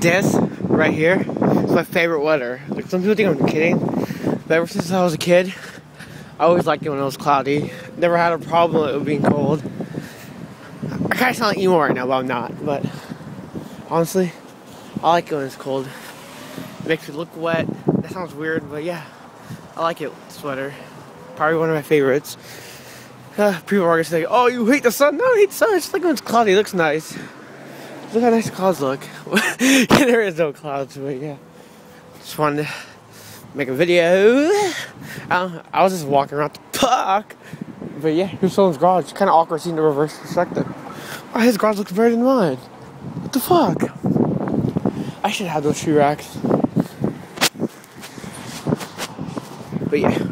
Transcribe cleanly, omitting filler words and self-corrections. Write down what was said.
This right here is my favorite weather. Like, some people think I'm kidding, but ever since I was a kid, I always liked it when it was cloudy. Never had a problem with it being cold. I kind of sound like emo right now, but I'm not. But honestly, I like it when it's cold. It makes me look wet. That sounds weird, but yeah, I like it. Sweater, probably one of my favorites. People are gonna say, "Oh, you hate the sun?" No, I hate the sun. It's like when it's cloudy, it looks nice. Look how nice the clouds look. There is no clouds, but yeah. Just wanted to make a video. I was just walking around the park. But yeah, here's someone's garage. It's kind of awkward seeing the reverse perspective. Why his garage looks better than mine? What the fuck? I should have those shoe racks. But yeah.